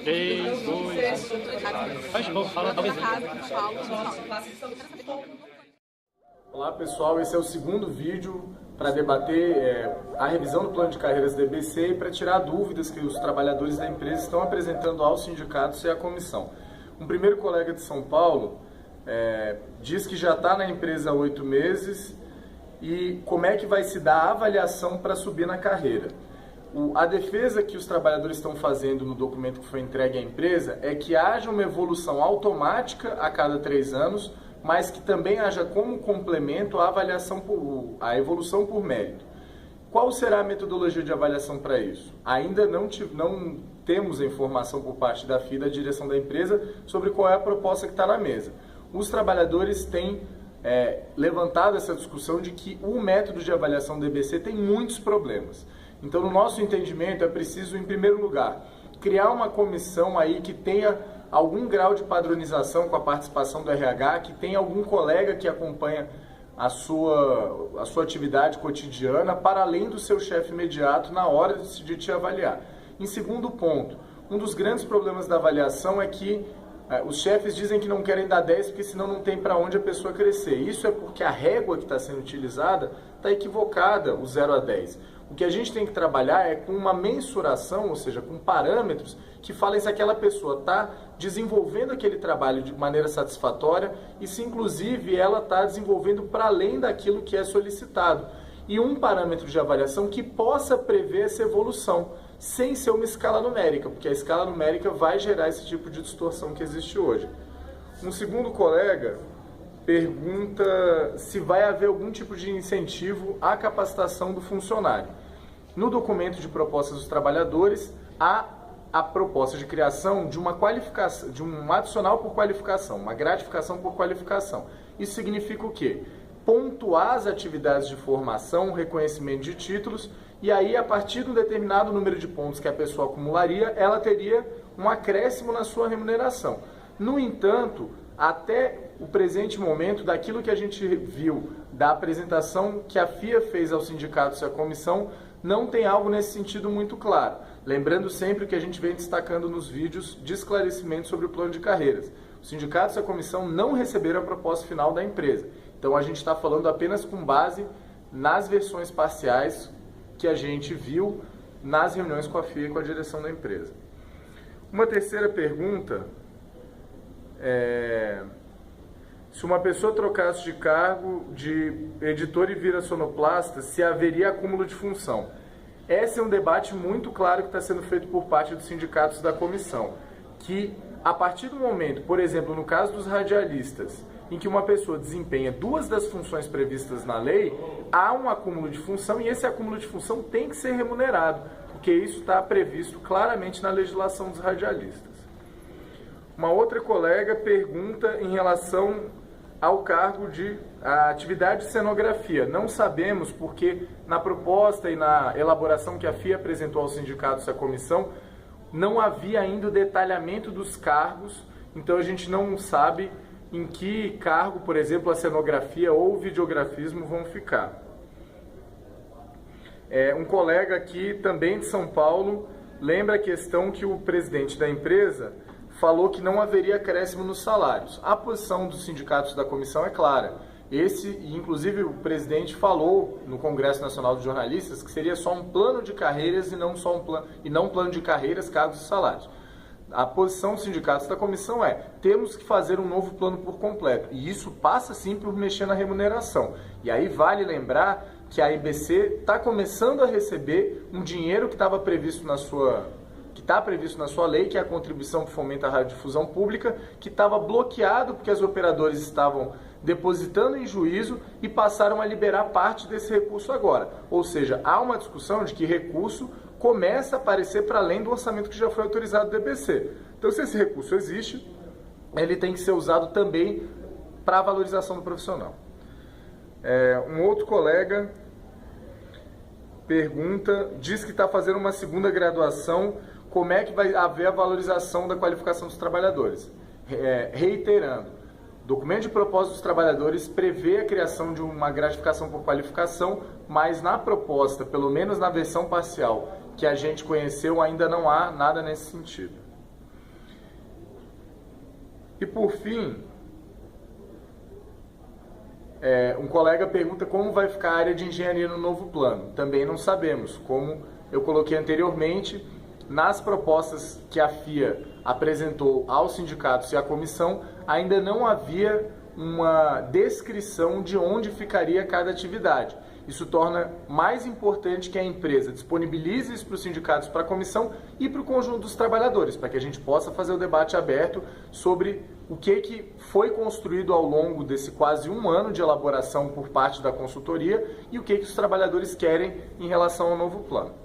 3, 2, faz de novo, fala, talvez. Olá pessoal, esse é o segundo vídeo para debater a revisão do plano de carreiras do EBC e para tirar dúvidas que os trabalhadores da empresa estão apresentando aos sindicatos e à comissão. Um primeiro colega de São Paulo diz que já está na empresa há 8 meses e como é que vai se dar a avaliação para subir na carreira. A defesa que os trabalhadores estão fazendo no documento que foi entregue à empresa é que haja uma evolução automática a cada 3 anos, mas que também haja como complemento a evolução por mérito. Qual será a metodologia de avaliação para isso? Ainda não temos a informação por parte da FIA, da direção da empresa, sobre qual é a proposta que está na mesa. Os trabalhadores têm levantado essa discussão de que o método de avaliação do EBC tem muitos problemas. Então, no nosso entendimento, é preciso, em primeiro lugar, criar uma comissão aí que tenha algum grau de padronização com a participação do RH, que tenha algum colega que acompanha a sua atividade cotidiana, para além do seu chefe imediato, na hora de decidir te avaliar. Em segundo ponto, um dos grandes problemas da avaliação é que os chefes dizem que não querem dar 10 porque senão não tem para onde a pessoa crescer. Isso é porque a régua que está sendo utilizada está equivocada, o 0 a 10. O que a gente tem que trabalhar é com uma mensuração, ou seja, com parâmetros que falem se aquela pessoa está desenvolvendo aquele trabalho de maneira satisfatória e se inclusive ela está desenvolvendo para além daquilo que é solicitado. E um parâmetro de avaliação que possa prever essa evolução, sem ser uma escala numérica, porque a escala numérica vai gerar esse tipo de distorção que existe hoje. Um segundo colega pergunta se vai haver algum tipo de incentivo à capacitação do funcionário. No documento de propostas dos trabalhadores, há a proposta de criação de uma qualificação, de um adicional por qualificação, uma gratificação por qualificação. Isso significa o quê? Pontuar as atividades de formação, reconhecimento de títulos, e aí, a partir de um determinado número de pontos que a pessoa acumularia, ela teria um acréscimo na sua remuneração. No entanto, até o presente momento, daquilo que a gente viu da apresentação que a FIA fez aos sindicatos e à comissão, não tem algo nesse sentido muito claro. Lembrando sempre que a gente vem destacando nos vídeos de esclarecimento sobre o plano de carreiras. Os sindicatos e a comissão não receberam a proposta final da empresa. Então a gente está falando apenas com base nas versões parciais que a gente viu nas reuniões com a FIA e com a direção da empresa. Uma terceira pergunta é: se uma pessoa trocasse de cargo de editor e vira sonoplasta, se haveria acúmulo de função? Esse é um debate muito claro que está sendo feito por parte dos sindicatos da comissão, que a partir do momento, por exemplo, no caso dos radialistas, em que uma pessoa desempenha 2 das funções previstas na lei, há um acúmulo de função e esse acúmulo de função tem que ser remunerado, porque isso está previsto claramente na legislação dos radialistas. Uma outra colega pergunta em relação ao cargo de atividade de cenografia. Não sabemos porque na proposta e na elaboração que a FIA apresentou aos sindicatos e à comissão, não havia ainda o detalhamento dos cargos, então a gente não sabe em que cargo, por exemplo, a cenografia ou o videografismo vão ficar. Um colega aqui, também de São Paulo, lembra a questão que o presidente da empresa falou que não haveria acréscimo nos salários. A posição dos sindicatos da comissão é clara. Inclusive, o presidente falou no Congresso Nacional dos Jornalistas que seria só um plano de carreiras e não um plano de carreiras, cargos e salários. A posição dos sindicatos da comissão é: temos que fazer um novo plano por completo. E isso passa sim por mexer na remuneração. E aí vale lembrar que a EBC está começando a receber um dinheiro que estava previsto na sua lei, que é a contribuição que fomenta a radiodifusão pública, que estava bloqueado porque os operadores estavam depositando em juízo e passaram a liberar parte desse recurso agora. Ou seja, há uma discussão de que recurso começa a aparecer para além do orçamento que já foi autorizado do EBC. Então, se esse recurso existe, ele tem que ser usado também para a valorização do profissional. Um outro colega diz que está fazendo uma segunda graduação, como é que vai haver a valorização da qualificação dos trabalhadores? Reiterando, o documento de propósito dos trabalhadores prevê a criação de uma gratificação por qualificação, mas na proposta, pelo menos na versão parcial que a gente conheceu, ainda não há nada nesse sentido. E por fim, um colega pergunta como vai ficar a área de engenharia no novo plano. Também não sabemos. Como eu coloquei anteriormente, nas propostas que a FIA apresentou aos sindicatos e à comissão, ainda não havia uma descrição de onde ficaria cada atividade. Isso torna mais importante que a empresa disponibilize isso para os sindicatos, para a comissão e para o conjunto dos trabalhadores, para que a gente possa fazer o debate aberto sobre o que foi construído ao longo desse quase um ano de elaboração por parte da consultoria e o que os trabalhadores querem em relação ao novo plano.